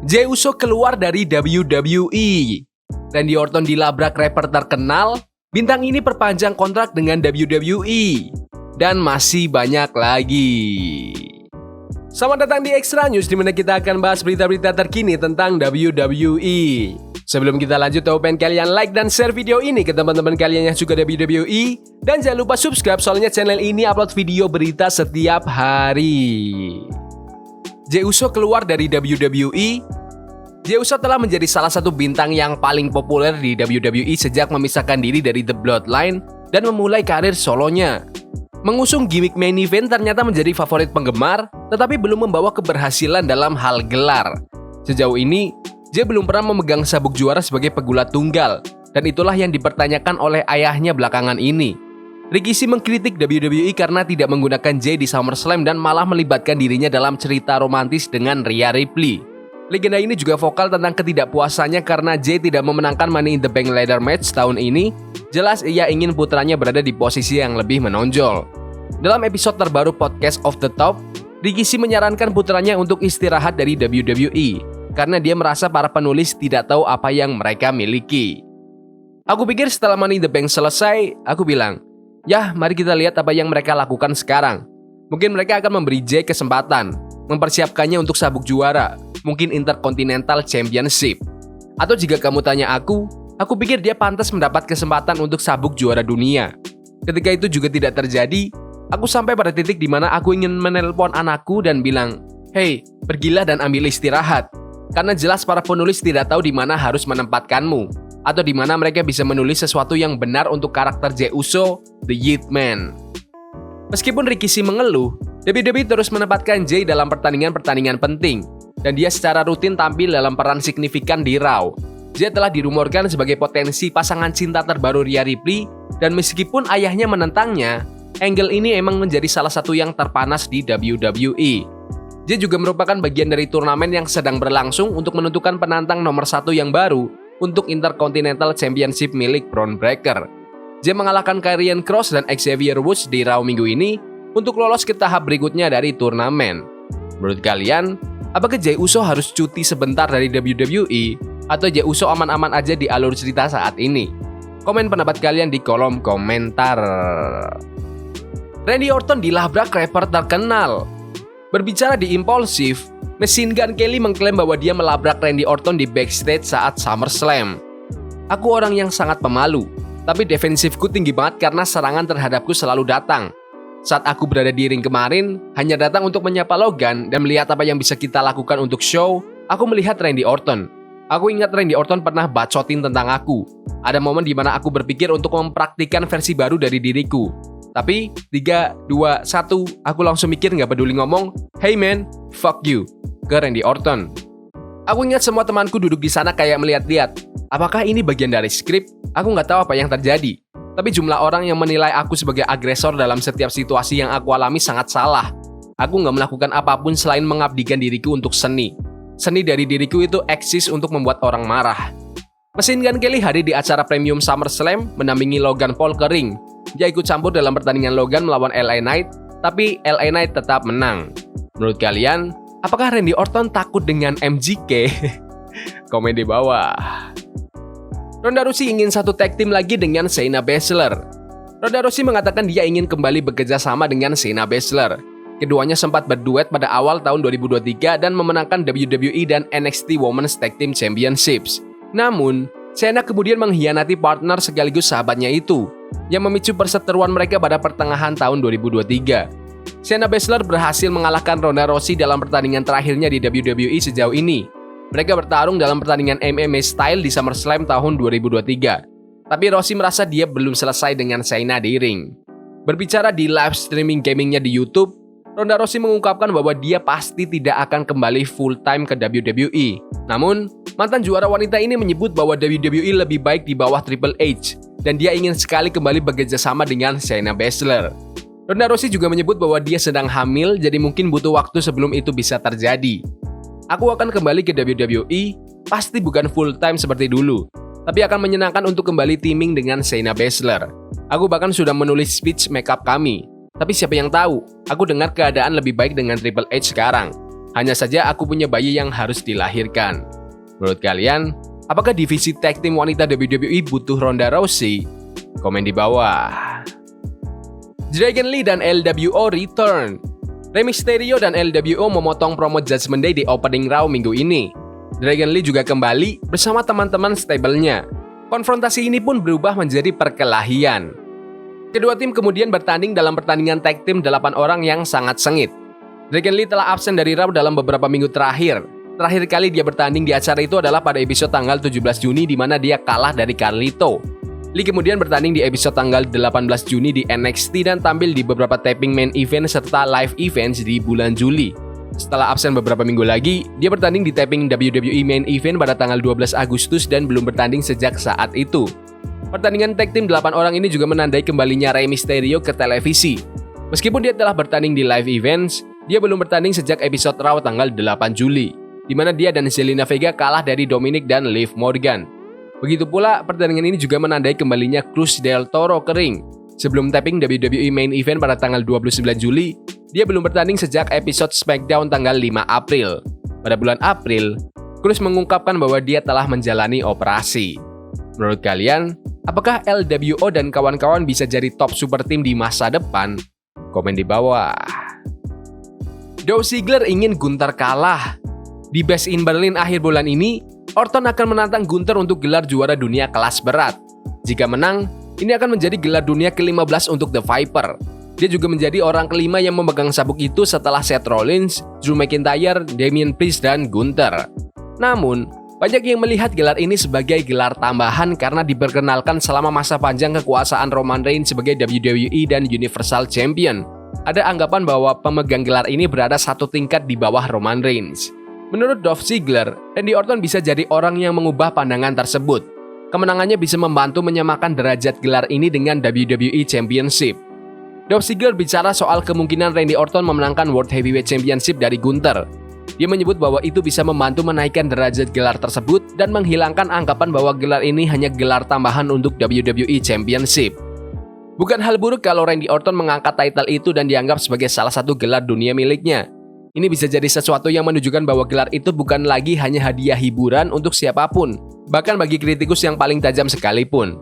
Jey Uso keluar dari WWE. Randy Orton dilabrak rapper terkenal. Bintang ini perpanjang kontrak dengan WWE. Dan masih banyak lagi. Selamat datang di Extra News, di mana kita akan bahas berita-berita terkini tentang WWE. Sebelum kita lanjut, aku pengen kalian like dan share video ini ke teman-teman kalian yang suka WWE. Dan jangan lupa subscribe, soalnya channel ini upload video berita setiap hari. Jey Uso keluar dari WWE. Jey Uso telah menjadi salah satu bintang yang paling populer di WWE sejak memisahkan diri dari The Bloodline dan memulai karir solonya. Mengusung gimmick main event ternyata menjadi favorit penggemar, tetapi belum membawa keberhasilan dalam hal gelar. Sejauh ini, Jey belum pernah memegang sabuk juara sebagai pegulat tunggal, dan itulah yang dipertanyakan oleh ayahnya belakangan ini. Rikishi mengkritik WWE karena tidak menggunakan Jey di SummerSlam dan malah melibatkan dirinya dalam cerita romantis dengan Rhea Ripley. Legenda ini juga vokal tentang ketidakpuasannya karena Jey tidak memenangkan Money in the Bank ladder match tahun ini. Jelas ia ingin putranya berada di posisi yang lebih menonjol. Dalam episode terbaru podcast Off the Top, Rikishi menyarankan putranya untuk istirahat dari WWE karena dia merasa para penulis tidak tahu apa yang mereka miliki. Aku pikir setelah Money in the Bank selesai, aku bilang, "Yah, mari kita lihat apa yang mereka lakukan sekarang. Mungkin mereka akan memberi Jey kesempatan, mempersiapkannya untuk sabuk juara, mungkin Intercontinental Championship. Atau jika kamu tanya aku pikir dia pantas mendapat kesempatan untuk sabuk juara dunia." Ketika itu juga tidak terjadi, aku sampai pada titik di mana aku ingin menelpon anakku dan bilang, "Hei, pergilah dan ambil istirahat." Karena jelas para penulis tidak tahu di mana harus menempatkanmu, atau di mana mereka bisa menulis sesuatu yang benar untuk karakter Jey Uso, The Yeet Man. Meskipun Rikishi mengeluh, WWE terus menempatkan Jey dalam pertandingan-pertandingan penting, dan dia secara rutin tampil dalam peran signifikan di Raw. Jey telah dirumorkan sebagai potensi pasangan cinta terbaru Rhea Ripley, dan meskipun ayahnya menentangnya, angle ini emang menjadi salah satu yang terpanas di WWE. Jey juga merupakan bagian dari turnamen yang sedang berlangsung untuk menentukan penantang nomor 1 yang baru untuk Intercontinental Championship milik Bron Breakker. Jey mengalahkan Karrion Kross dan Xavier Woods di Raw minggu ini untuk lolos ke tahap berikutnya dari turnamen. Menurut kalian, apakah Jey Uso harus cuti sebentar dari WWE atau Jey Uso aman-aman aja di alur cerita saat ini? Komen pendapat kalian di kolom komentar. Randy Orton dilabrak rapper terkenal. Berbicara di Impulsive, Machine Gun Kelly mengklaim bahwa dia melabrak Randy Orton di backstage saat SummerSlam. "Aku orang yang sangat pemalu, tapi defensifku tinggi banget karena serangan terhadapku selalu datang. Saat aku berada di ring kemarin, hanya datang untuk menyapa Logan dan melihat apa yang bisa kita lakukan untuk show, aku melihat Randy Orton. Aku ingat Randy Orton pernah bacotin tentang aku. Ada momen di mana aku berpikir untuk mempraktikkan versi baru dari diriku. Tapi 3, 2, 1, aku langsung mikir gak peduli ngomong, 'Hey man, fuck you,' ke Randy Orton. Aku ingat semua temanku duduk di sana kayak melihat-lihat. Apakah ini bagian dari skrip? Aku gak tahu apa yang terjadi. Tapi jumlah orang yang menilai aku sebagai agresor dalam setiap situasi yang aku alami sangat salah. Aku gak melakukan apapun selain mengabdikan diriku untuk seni. Seni dari diriku itu eksis untuk membuat orang marah." Machine Gun Kelly hadir di acara Premium SummerSlam mendampingi Logan Paul ke ring. Dia ikut campur dalam pertandingan Logan melawan LA Knight, tapi LA Knight tetap menang. Menurut kalian, apakah Randy Orton takut dengan MGK? Komen di bawah. Ronda Rousey ingin satu tag team lagi dengan Shayna Baszler. Ronda Rousey mengatakan dia ingin kembali bekerja sama dengan Shayna Baszler. Keduanya sempat berduet pada awal tahun 2023 dan memenangkan WWE dan NXT Women's Tag Team Championships. Namun, Shayna kemudian mengkhianati partner sekaligus sahabatnya itu, yang memicu perseteruan mereka pada pertengahan tahun 2023. Shayna Baszler berhasil mengalahkan Ronda Rousey dalam pertandingan terakhirnya di WWE sejauh ini. Mereka bertarung dalam pertandingan MMA Style di SummerSlam tahun 2023. Tapi Rousey merasa dia belum selesai dengan Shayna di ring. Berbicara di live streaming gamingnya di YouTube, Ronda Rousey mengungkapkan bahwa dia pasti tidak akan kembali full-time ke WWE. Namun, mantan juara wanita ini menyebut bahwa WWE lebih baik di bawah Triple H, dan dia ingin sekali kembali bekerja sama dengan Shayna Baszler. Ronda Rousey juga menyebut bahwa dia sedang hamil, jadi mungkin butuh waktu sebelum itu bisa terjadi. "Aku akan kembali ke WWE, pasti bukan full-time seperti dulu, tapi akan menyenangkan untuk kembali teaming dengan Shayna Baszler. Aku bahkan sudah menulis speech makeup kami. Tapi siapa yang tahu, aku dengar keadaan lebih baik dengan Triple H sekarang. Hanya saja aku punya bayi yang harus dilahirkan. Menurut kalian, apakah divisi tag team wanita WWE butuh Ronda Rousey? Komen di bawah. Dragon Lee dan LWO return. Rey Mysterio dan LWO memotong promo Judgment Day di opening Raw minggu ini. Dragon Lee juga kembali bersama teman-teman stable-nya. Konfrontasi ini pun berubah menjadi perkelahian. Kedua tim kemudian bertanding dalam pertandingan tag team 8 orang yang sangat sengit. Dragon Lee telah absen dari Raw dalam beberapa minggu terakhir. Terakhir kali dia bertanding di acara itu adalah pada episode tanggal 17 Juni di mana dia kalah dari Carlito. Lee kemudian bertanding di episode tanggal 18 Juni di NXT dan tampil di beberapa taping main event serta live events di bulan Juli. Setelah absen beberapa minggu lagi, dia bertanding di taping WWE main event pada tanggal 12 Agustus dan belum bertanding sejak saat itu. Pertandingan tag team 8 orang ini juga menandai kembalinya Rey Mysterio ke televisi. Meskipun dia telah bertanding di live events, dia belum bertanding sejak episode Raw tanggal 8 Juli, di mana dia dan Zelina Vega kalah dari Dominic dan Liv Morgan. Begitu pula, pertandingan ini juga menandai kembalinya Cruz del Toro ke ring. Sebelum tapping WWE main event pada tanggal 29 Juli, dia belum bertanding sejak episode SmackDown tanggal 5 April. Pada bulan April, Cruz mengungkapkan bahwa dia telah menjalani operasi. Menurut kalian, apakah LWO dan kawan-kawan bisa jadi top super team di masa depan? Komen di bawah. Dolph Ziggler ingin Gunther kalah. Di Bash in Berlin akhir bulan ini, Orton akan menantang Gunther untuk gelar juara dunia kelas berat. Jika menang, ini akan menjadi gelar dunia ke-15 untuk The Viper. Dia juga menjadi orang kelima yang memegang sabuk itu setelah Seth Rollins, Drew McIntyre, Damian Priest, dan Gunther. Namun, banyak yang melihat gelar ini sebagai gelar tambahan karena diperkenalkan selama masa panjang kekuasaan Roman Reigns sebagai WWE dan Universal Champion. Ada anggapan bahwa pemegang gelar ini berada satu tingkat di bawah Roman Reigns. Menurut Dolph Ziggler, Randy Orton bisa jadi orang yang mengubah pandangan tersebut. Kemenangannya bisa membantu menyamakan derajat gelar ini dengan WWE Championship. Dolph Ziggler bicara soal kemungkinan Randy Orton memenangkan World Heavyweight Championship dari Gunther. Dia menyebut bahwa itu bisa membantu menaikkan derajat gelar tersebut dan menghilangkan anggapan bahwa gelar ini hanya gelar tambahan untuk WWE Championship. Bukan hal buruk kalau Randy Orton mengangkat title itu dan dianggap sebagai salah satu gelar dunia miliknya. Ini bisa jadi sesuatu yang menunjukkan bahwa gelar itu bukan lagi hanya hadiah hiburan untuk siapapun, bahkan bagi kritikus yang paling tajam sekalipun.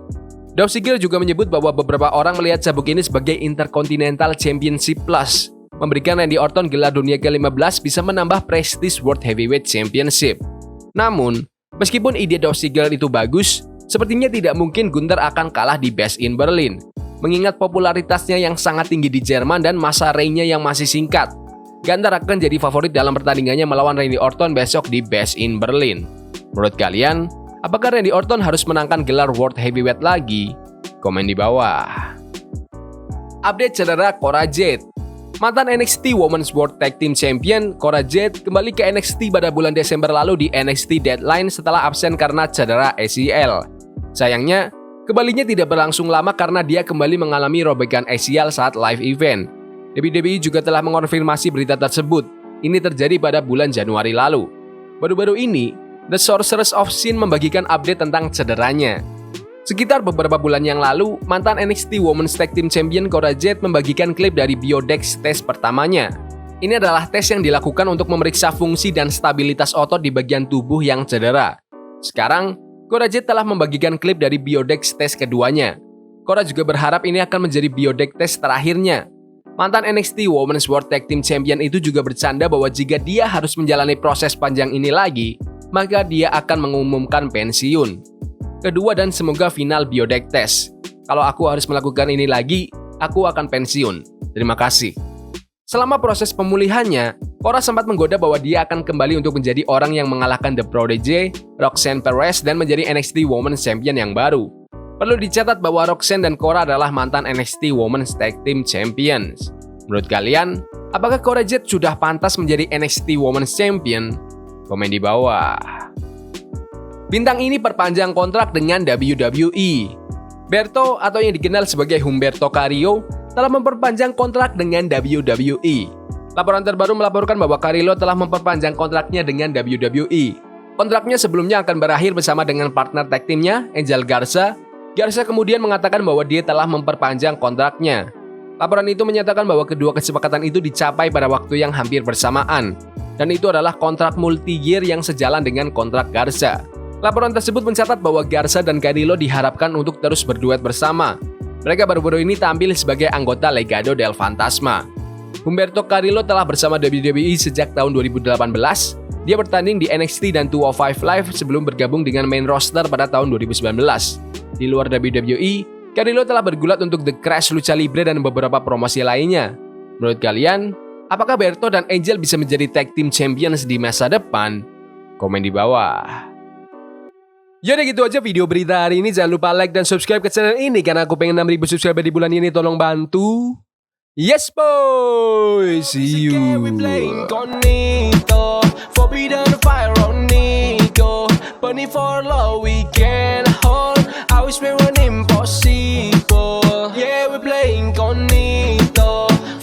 Dolph Ziggler juga menyebut bahwa beberapa orang melihat sabuk ini sebagai Intercontinental Championship Plus. Memberikan Randy Orton gelar dunia ke-15 bisa menambah prestis World Heavyweight Championship. Namun, meskipun ide Dolph Ziggler itu bagus, sepertinya tidak mungkin Gunther akan kalah di Bash in Berlin. Mengingat popularitasnya yang sangat tinggi di Jerman dan masa reign-nya yang masih singkat, Gunther akan jadi favorit dalam pertandingannya melawan Randy Orton besok di Bash in Berlin. Menurut kalian, apakah Randy Orton harus menangkan gelar World Heavyweight lagi? Komen di bawah. Update cedera Cora Jade. Mantan NXT Women's World Tag Team Champion Cora Jade kembali ke NXT pada bulan Desember lalu di NXT Deadline setelah absen karena cedera ACL. Sayangnya, kembalinya tidak berlangsung lama karena dia kembali mengalami robekan ACL saat live event. WWE juga telah mengonfirmasi berita tersebut. Ini terjadi pada bulan Januari lalu. Baru-baru ini, The Sorceress of Sin membagikan update tentang cederanya. Sekitar beberapa bulan yang lalu, mantan NXT Women's Tag Team Champion Cora Jade membagikan klip dari Biodex test pertamanya. Ini adalah tes yang dilakukan untuk memeriksa fungsi dan stabilitas otot di bagian tubuh yang cedera. Sekarang, Cora Jade telah membagikan klip dari Biodex test keduanya. Cora juga berharap ini akan menjadi Biodex test terakhirnya. Mantan NXT Women's World Tag Team Champion itu juga bercanda bahwa jika dia harus menjalani proses panjang ini lagi, maka dia akan mengumumkan pensiun. Kedua dan semoga final Biodex test. Kalau aku harus melakukan ini lagi, aku akan pensiun. Terima kasih. Selama proses pemulihannya, Cora sempat menggoda bahwa dia akan kembali untuk menjadi orang yang mengalahkan The Prodigy, Roxanne Perez, dan menjadi NXT Women's Champion yang baru. Perlu dicatat bahwa Roxanne dan Cora adalah mantan NXT Women's Tag Team Champions. Menurut kalian, apakah Cora Jade sudah pantas menjadi NXT Women's Champion? Komen di bawah. Bintang ini perpanjang kontrak dengan WWE. Berto atau yang dikenal sebagai Humberto Carrillo telah memperpanjang kontrak dengan WWE. Laporan terbaru melaporkan bahwa Carrillo telah memperpanjang kontraknya dengan WWE. Kontraknya sebelumnya akan berakhir bersama dengan partner tag teamnya, Angel Garza. Garza kemudian mengatakan bahwa dia telah memperpanjang kontraknya. Laporan itu menyatakan bahwa kedua kesepakatan itu dicapai pada waktu yang hampir bersamaan, dan itu adalah kontrak multi-year yang sejalan dengan kontrak Garza. Laporan tersebut mencatat bahwa Garza dan Carrillo diharapkan untuk terus berduet bersama. Mereka baru-baru ini tampil sebagai anggota Legado del Fantasma. Humberto Carrillo telah bersama WWE sejak tahun 2018. Dia bertanding di NXT dan 205 Live sebelum bergabung dengan main roster pada tahun 2019. Di luar WWE, Carrillo telah bergulat untuk The Crash Lucha Libre dan beberapa promosi lainnya. Menurut kalian, apakah Berto dan Angel bisa menjadi tag team champions di masa depan? Komen di bawah. Yaudah gitu aja video berita hari ini. Jangan lupa like dan subscribe ke channel ini karena aku pengen 6.000 subscriber di bulan ini. Tolong bantu. Yes boy, see you. Forbidden fire on Nico, burning for love we can hold. I wish we were